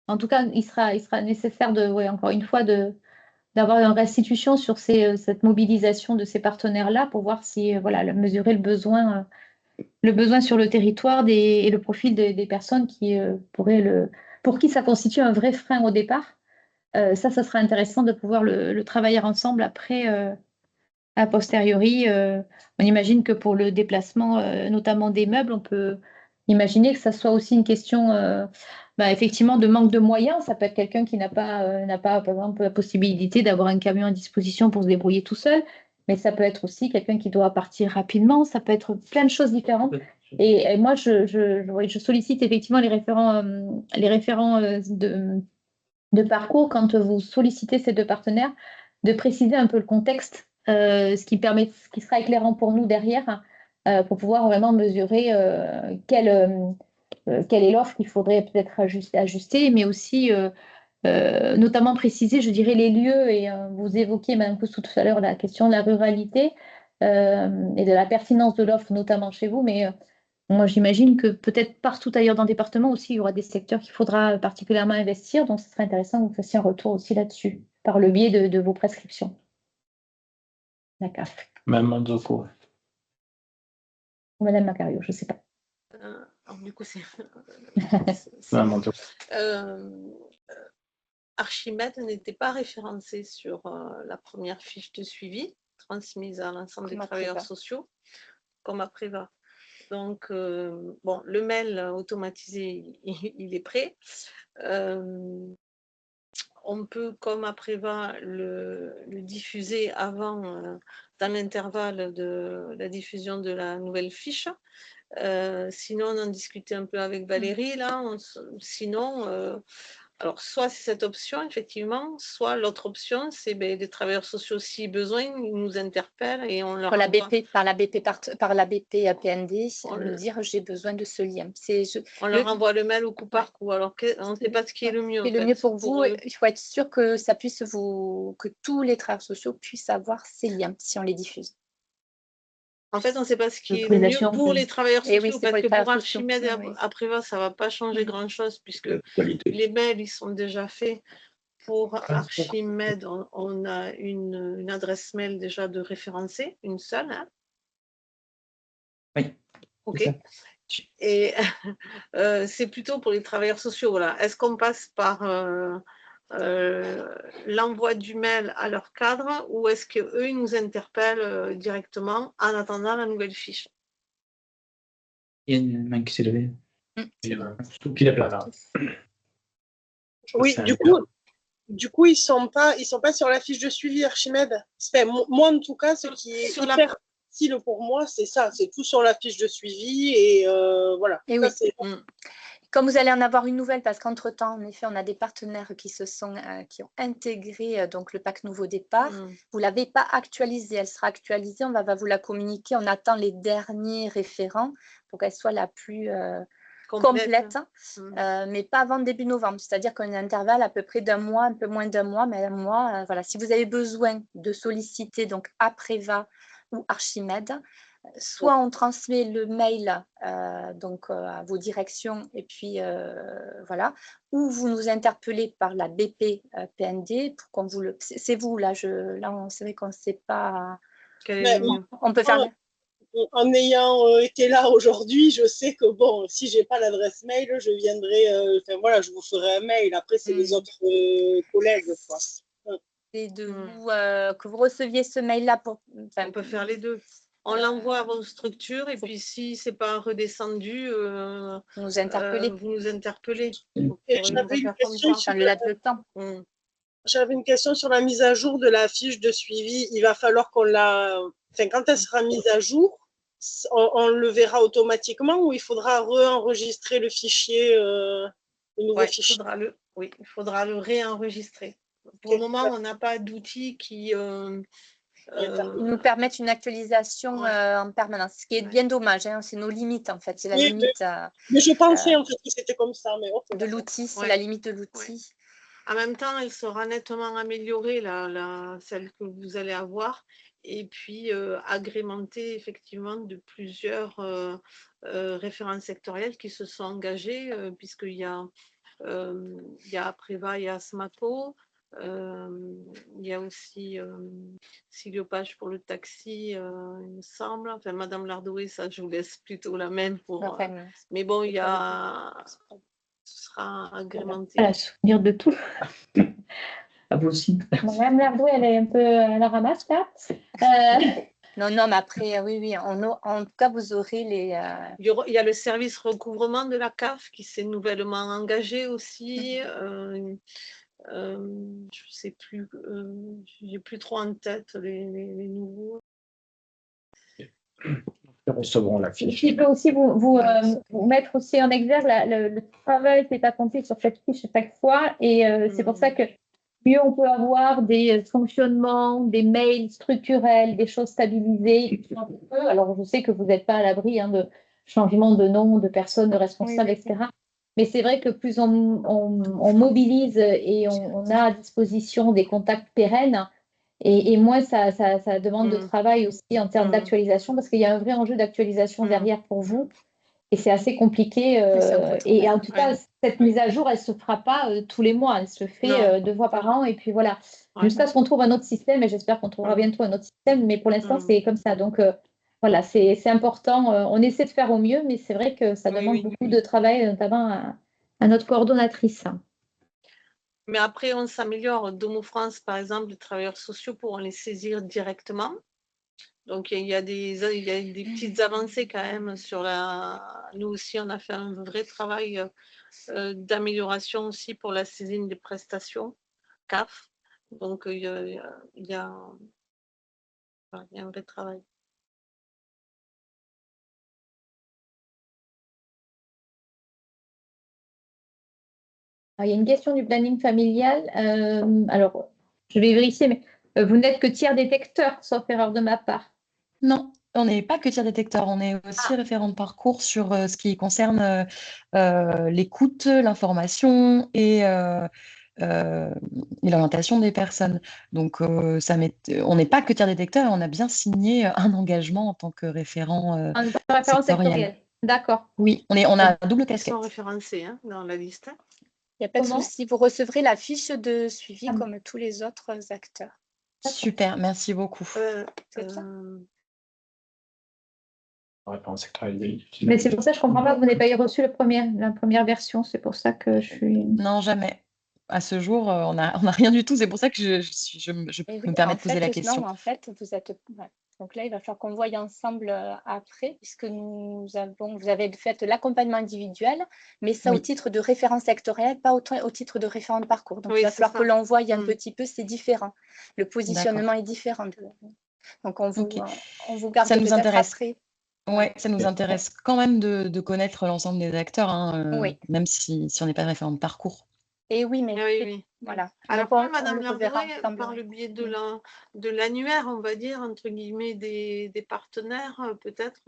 En tout cas, il sera nécessaire encore une fois, d'avoir une restitution sur cette mobilisation de ces partenaires-là pour voir si, voilà, mesurer le besoin sur le territoire et le profil des personnes qui pour qui ça constitue un vrai frein au départ. Ça sera intéressant de pouvoir le travailler ensemble après, a posteriori. On imagine que pour le déplacement, notamment des meubles, on peut imaginer que ça soit aussi une question effectivement de manque de moyens. Ça peut être quelqu'un qui n'a pas, par exemple, la possibilité d'avoir un camion à disposition pour se débrouiller tout seul, mais ça peut être aussi quelqu'un qui doit partir rapidement. Ça peut être plein de choses différentes. Et moi, je sollicite effectivement les référents de parcours, quand vous sollicitez ces deux partenaires, de préciser un peu le contexte, ce qui sera éclairant pour nous derrière, pour pouvoir vraiment mesurer quelle est l'offre qu'il faudrait peut-être ajuster, mais aussi notamment préciser, je dirais, les lieux. Et vous évoquiez, Mme Coustou, tout à l'heure, la question de la ruralité et de la pertinence de l'offre, notamment chez vous, mais moi, j'imagine que peut-être partout ailleurs dans le département aussi, il y aura des secteurs qu'il faudra particulièrement investir. Donc, ce serait intéressant que vous fassiez un retour aussi là-dessus, par le biais de vos prescriptions. D'accord. Mme Manzoko. Ou Mme Macario, je ne sais pas. Du coup, c'est... Mme Manzoko. Archimède n'était pas référencé sur la première fiche de suivi transmise à l'ensemble des travailleurs sociaux, comme Apreva. Donc, bon, le mail automatisé, il est prêt. On peut, comme Apreva, le diffuser avant, dans l'intervalle de la diffusion de la nouvelle fiche. Sinon, on en discutait un peu avec Valérie, là. Sinon, alors, soit c'est cette option, effectivement, soit l'autre option, c'est des travailleurs sociaux, si besoin, ils nous interpellent et on leur par la BP PND, nous dire j'ai besoin de ce lien. On leur envoie le mail au coup par coup. Alors, on ne sait pas ce qui est le mieux. C'est le mieux pour vous. Il faut être sûr que ça puisse que tous les travailleurs sociaux puissent avoir ces liens si on les diffuse. En fait, on ne sait pas ce qui est le mieux pour les travailleurs sociaux, parce que pour Archimède et Apreva, ça ne va pas changer grand-chose, puisque les mails, ils sont déjà faits. Pour Archimède, on a une adresse mail déjà de référencée, une seule. Hein. Oui. Ok. Et c'est plutôt pour les travailleurs sociaux. Voilà. Est-ce qu'on passe par l'envoi du mail à leur cadre ou est-ce qu'eux, ils nous interpellent directement en attendant la nouvelle fiche? Il y a une main qui s'est levée. Oui, du coup, ils sont pas sur la fiche de suivi Archimède. Enfin, moi, en tout cas, ce qui est hyper facile pour moi, c'est ça, c'est tout sur la fiche de suivi et voilà. Et ça, oui. Comme vous allez en avoir une nouvelle, parce qu'entre-temps, en effet, on a des partenaires qui ont intégré donc le pack nouveau départ. Vous ne l'avez pas actualisée, elle sera actualisée, on va vous la communiquer. On attend les derniers référents pour qu'elle soit la plus complète, mais pas avant début novembre. C'est-à-dire qu'on a un intervalle à peu près d'un mois, un peu moins d'un mois, mais un mois. Voilà. Si vous avez besoin de solliciter donc Apreva ou Archimède, soit on transmet le mail donc à vos directions et puis voilà, ou vous nous interpellez par la BP PND pour qu'on vous le. C'est vous là, c'est vrai qu'on ne sait pas. On peut faire. En ayant été là aujourd'hui, je sais que bon, si j'ai pas l'adresse mail, je viendrai. Enfin voilà, je vous ferai un mail. Après, c'est les autres collègues, quoi. Et de vous que vous receviez ce mail-là pour. On peut faire les deux. On l'envoie à vos structures et puis si c'est pas redescendu, vous nous interpellez. Vous nous interpellez. J'avais une question sur le temps. J'avais une question sur la mise à jour de la fiche de suivi. Il va falloir qu'on la. Enfin, quand elle sera mise à jour, on le verra automatiquement ou il faudra re-enregistrer le fichier, le nouveau fichier? Il faudra le réenregistrer. Pour le moment, on n'a pas d'outils qui nous permettent une actualisation en permanence, ce qui est bien dommage. Hein, c'est nos limites, en fait. C'est la limite. Mais je pensais en fait que c'était comme ça. Mais de l'outil, c'est la limite de l'outil. En même temps, elle sera nettement améliorée, celle que vous allez avoir, et puis agrémentée effectivement de plusieurs référents sectoriels qui se sont engagés, puisqu'il y a Apreva, il y a Smaco, il y a aussi Siliopage pour le taxi, il me semble. Enfin, Madame Lardoué, ça, je vous laisse plutôt la même pour. Mais bon, il y a. Ce sera agrémenté. Voilà, souvenir de tout. À vous aussi. Madame Lardoué, elle est un peu à la ramasse là. Non, mais après, oui, en tout cas, vous aurez les. Il y a le service recouvrement de la CAF qui s'est nouvellement engagé aussi. Je ne sais plus, j'ai plus trop en tête les nouveaux. Nous recevrons la fiche. Je peux aussi vous mettre aussi en exergue le travail qui est accompli sur cette fiche chaque fois. Et c'est pour ça que mieux on peut avoir des fonctionnements, des mails structurels, des choses stabilisées. Alors, je sais que vous n'êtes pas à l'abri de changement de nom, de personnes, de responsables, etc. Mais c'est vrai que plus on mobilise et on a à disposition des contacts pérennes, et moins ça demande de travail aussi en termes d'actualisation, parce qu'il y a un vrai enjeu d'actualisation derrière pour vous. Et c'est assez compliqué. Et en tout cas, cette mise à jour, elle ne se fera pas tous les mois. Elle se fait 2 fois par an. Et puis voilà, jusqu'à ce qu'on trouve un autre système. Et j'espère qu'on trouvera bientôt un autre système. Mais pour l'instant, c'est comme ça. Donc voilà, c'est important. On essaie de faire au mieux, mais c'est vrai que ça demande beaucoup de travail, notamment à notre coordonnatrice. Mais après, on s'améliore. Domo France, par exemple, les travailleurs sociaux pourront les saisir directement. Donc, il y a des petites avancées quand même sur Nous aussi, on a fait un vrai travail d'amélioration aussi pour la saisine des prestations CAF. Donc, il y a un vrai travail. Alors, il y a une question du planning familial. Alors, je vais vérifier, mais vous n'êtes que tiers détecteur, sauf erreur de ma part. Non, on n'est pas que tiers détecteur, on est aussi référent de parcours sur ce qui concerne l'écoute, l'information et l'orientation des personnes. Donc, on n'est pas que tiers détecteur, on a bien signé un engagement en tant que référent sectoriel. D'accord. Oui, on a un double casquette. Ils sont référencés dans la liste. Il n'y a pas de souci, vous recevrez la fiche de suivi comme tous les autres acteurs. Super, merci beaucoup. Référence sectorielle. Mais c'est pour ça que je ne comprends pas que vous n'avez pas reçu la première version. C'est pour ça que je suis. Non, jamais. À ce jour, on n'a rien du tout. C'est pour ça que je me permets de poser la question. Non, en fait, vous êtes. Ouais. Donc là, il va falloir qu'on voie ensemble après, puisque vous avez fait l'accompagnement individuel, mais ça au titre de référent sectoriel, pas au titre de référent de parcours. Donc il va falloir que l'on voie un petit peu, c'est différent. Le positionnement est différent. Donc on vous garde ça nous intéresse. Après. Oui, ça nous intéresse quand même de connaître l'ensemble des acteurs, même si on n'est pas référent de parcours. Et oui, mais oui. Voilà. Alors, Madame Lerbouré, par le biais de l'annuaire, on va dire, entre guillemets, des partenaires, peut-être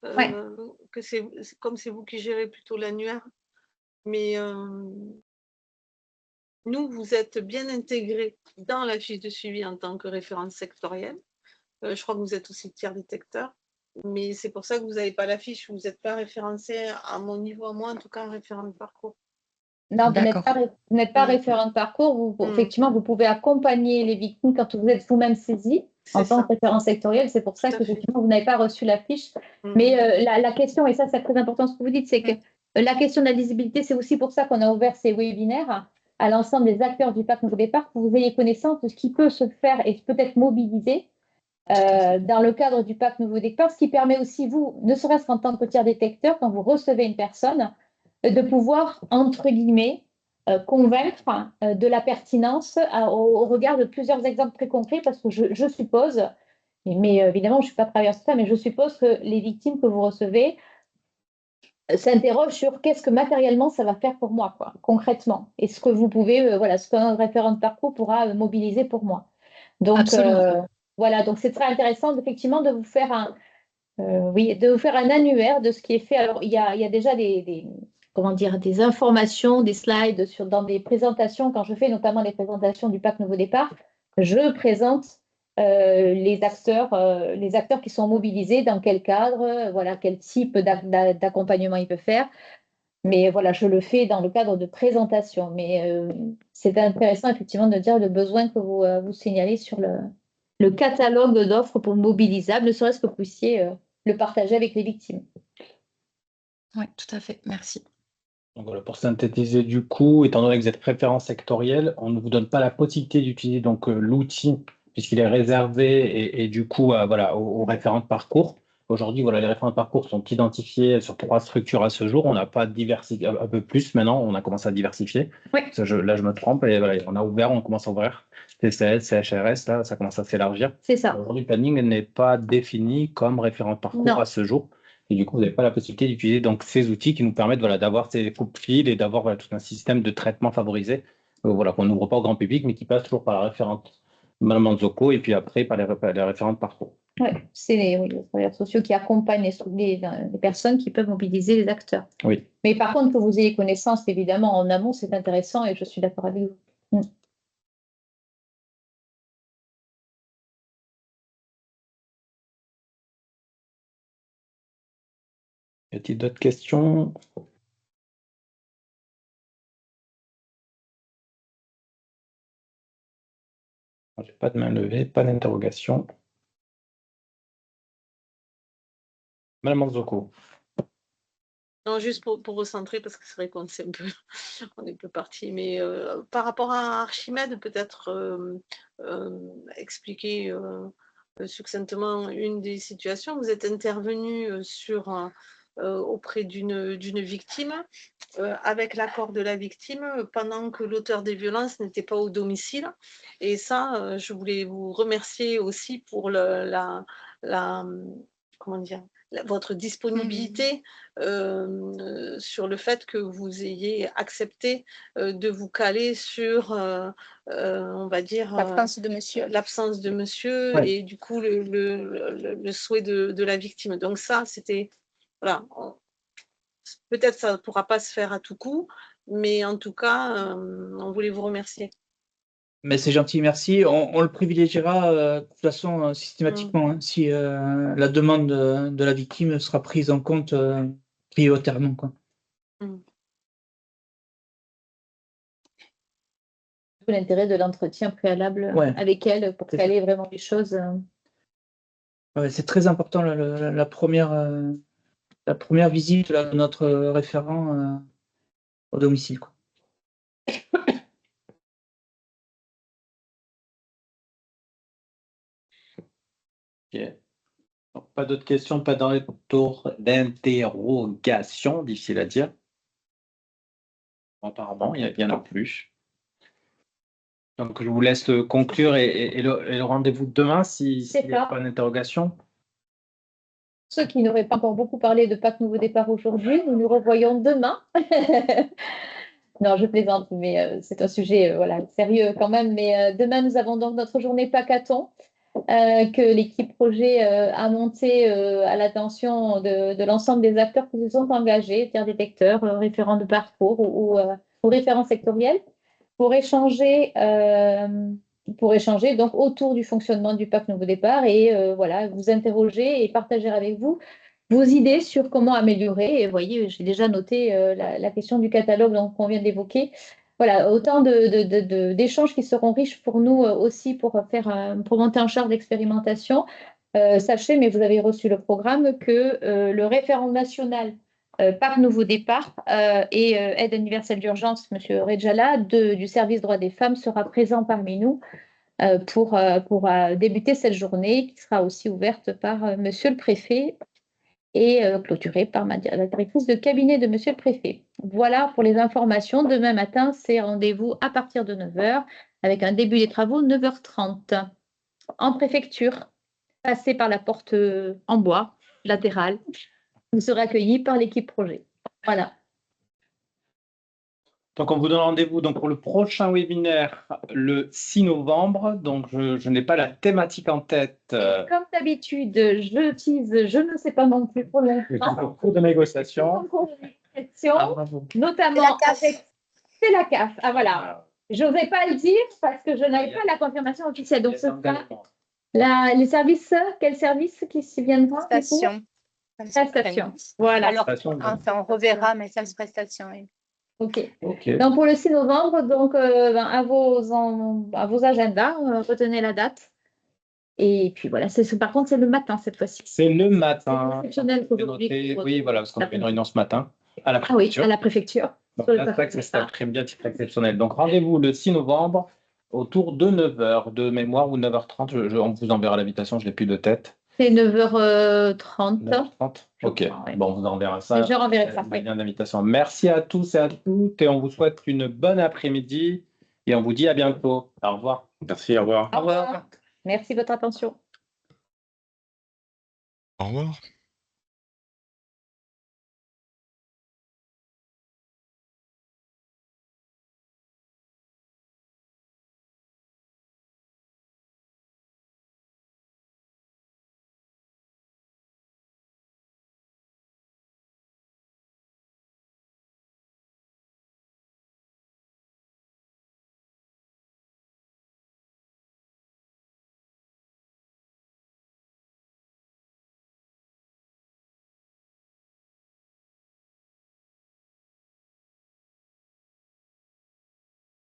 que c'est comme c'est vous qui gérez plutôt l'annuaire, mais nous, vous êtes bien intégrés dans la fiche de suivi en tant que référence sectorielle. Je crois que vous êtes aussi tiers détecteur, mais c'est pour ça que vous n'avez pas la fiche, vous n'êtes pas référencé à mon niveau, à moi, en tout cas, référent de parcours. Non, vous n'êtes pas référent de parcours. Effectivement, vous pouvez accompagner les victimes quand vous êtes vous-même saisi en tant que référent sectoriel. C'est pour ça que vous n'avez pas reçu la fiche. Mais la question, et ça c'est très important ce que vous dites, c'est que la question de la lisibilité, c'est aussi pour ça qu'on a ouvert ces webinaires à l'ensemble des acteurs du Pacte Nouveau Départ, pour que vous ayez connaissance de ce qui peut se faire et peut-être mobiliser dans le cadre du Pacte Nouveau Départ, ce qui permet aussi, vous, ne serait-ce qu'en tant que tiers détecteur, quand vous recevez une personne, de pouvoir, entre guillemets, convaincre de la pertinence au regard de plusieurs exemples très concrets, parce que je suppose, mais évidemment, je ne suis pas travailleuse sur ça, mais je suppose que les victimes que vous recevez s'interrogent sur qu'est-ce que matériellement ça va faire pour moi, quoi, concrètement, et ce que vous pouvez, ce qu'un référent de parcours pourra mobiliser pour moi. Donc, voilà, donc c'est très intéressant, effectivement, de vous faire un annuaire de ce qui est fait. Alors, il y a déjà des informations, des slides dans des présentations. Quand je fais notamment les présentations du Pacte Nouveau Départ, je présente les acteurs qui sont mobilisés, dans quel cadre, quel type d'accompagnement ils peuvent faire. Mais voilà, je le fais dans le cadre de présentation. Mais c'est intéressant, effectivement, de dire le besoin que vous signalez sur le catalogue d'offres pour mobilisables, ne serait-ce que vous puissiez le partager avec les victimes. Oui, tout à fait. Merci. Donc voilà, pour synthétiser du coup, étant donné que vous êtes référent sectoriel, on ne vous donne pas la possibilité d'utiliser donc l'outil puisqu'il est réservé et du coup aux référents de parcours. Aujourd'hui, les référents de parcours sont identifiés sur 3 structures à ce jour. On n'a pas diversifié un peu plus maintenant, on a commencé à diversifier. Oui. Là, je me trompe, et on commence à ouvrir. TCS, CHRS, là, ça commence à s'élargir. C'est ça. Aujourd'hui, le planning n'est pas défini comme référent de parcours à ce jour. Et du coup, vous n'avez pas la possibilité d'utiliser donc ces outils qui nous permettent d'avoir ces coupes-fils et d'avoir tout un système de traitement favorisé qu'on n'ouvre pas au grand public, mais qui passe toujours par la référente Mme Manzoko et puis après par les référents de parcours. Oui, c'est les travailleurs sociaux qui accompagnent les personnes qui peuvent mobiliser les acteurs. Oui. Mais par contre, que vous ayez connaissance, évidemment, en amont, c'est intéressant et je suis d'accord avec vous. Y a-t-il d'autres questions? Je n'ai pas de main levée, pas d'interrogation. Madame Manzoko. Non, juste pour recentrer, parce que c'est vrai qu'on est un peu parti, mais par rapport à Archimède, peut-être expliquer succinctement une des situations. Vous êtes intervenu auprès d'une victime, avec l'accord de la victime, pendant que l'auteur des violences n'était pas au domicile. Et ça, je voulais vous remercier aussi pour votre disponibilité sur le fait que vous ayez accepté de vous caler sur, on va dire, l'absence de monsieur ouais. Et du coup le souhait de la victime. Donc ça, c'était, voilà, peut-être ça ne pourra pas se faire à tout coup, mais en tout cas, on voulait vous remercier. Mais c'est gentil, merci. On le privilégiera de toute façon systématiquement si la demande de la victime sera prise en compte prioritairement, quoi. L'intérêt de l'entretien préalable avec elle pour caler vraiment les choses. Ouais, c'est très important la première visite là, de notre référent au domicile, quoi. Ok. Donc, pas d'autres questions, pas d'interrogation, difficile à dire. Apparemment, il n'y en a plus. Donc, je vous laisse conclure et le rendez-vous de demain s'il n'y a pas d'interrogation. Ceux qui n'auraient pas encore beaucoup parlé de Pâques Nouveau Départ aujourd'hui, nous nous revoyons demain. Non, je plaisante, mais c'est un sujet voilà, sérieux quand même. Mais demain, nous avons donc notre journée Pâques-à-thon que l'équipe projet a montée à l'attention de l'ensemble des acteurs qui se sont engagés, tiers détecteurs, référents de parcours ou référents sectoriels, pour échanger donc autour du fonctionnement du Pâques Nouveau Départ et voilà, vous interroger et partager avec vous vos idées sur comment améliorer. Et vous voyez, j'ai déjà noté la question du catalogue qu'on vient d'évoquer. Voilà, autant d'échanges qui seront riches pour nous aussi pour monter en charge d'expérimentation. Sachez, mais vous avez reçu le programme, que le référent national Pâques Nouveau Départ et aide universelle d'urgence, M. Rejala, du service droits des femmes, sera présent parmi nous pour débuter cette journée qui sera aussi ouverte par Monsieur le Préfet et clôturée par la directrice de cabinet de Monsieur le Préfet. Voilà pour les informations. Demain matin, c'est rendez-vous à partir de 9 h avec un début des travaux 9 h 30 en préfecture. Passez par la porte en bois latérale. Vous serez accueillis par l'équipe projet. Voilà. Donc, on vous donne rendez-vous pour le prochain webinaire le 6 novembre. Donc, je n'ai pas la thématique en tête. Comme d'habitude, je ne sais pas non plus pour l'instant. En cours de négociation. Notamment avec. C'est la CAF. Ah voilà. Je n'osais pas le dire parce que je n'avais pas la confirmation officielle. Donc, ce sera les services. Quels services qui s'y viendront? Station. Station. Voilà. Alors, enfin, on reverra, mais ça, c'est prestation. Oui. OK. Donc, pour le 6 novembre, donc, à vos agendas, retenez la date. Et puis voilà, par contre, c'est le matin cette fois-ci. C'est le matin. C'est exceptionnel qu'aujourd'hui. Oui, voilà, parce qu'on a fait une réunion ce matin à la préfecture. Ah oui, à la préfecture. Donc là, c'est très bien, titre exceptionnel. Donc, rendez-vous le 6 novembre autour de 9 h de mémoire ou 9 h 30. On vous enverra l'invitation, je n'ai plus de tête. C'est 9 h 30. 9h30. Ok, bon, on vous enverra ça. Je renverrai ça. Lien d'invitation. Merci à tous et à toutes et on vous souhaite une bonne après-midi et on vous dit à bientôt. Au revoir. Merci, au revoir. Au revoir. Merci de votre attention. Au revoir.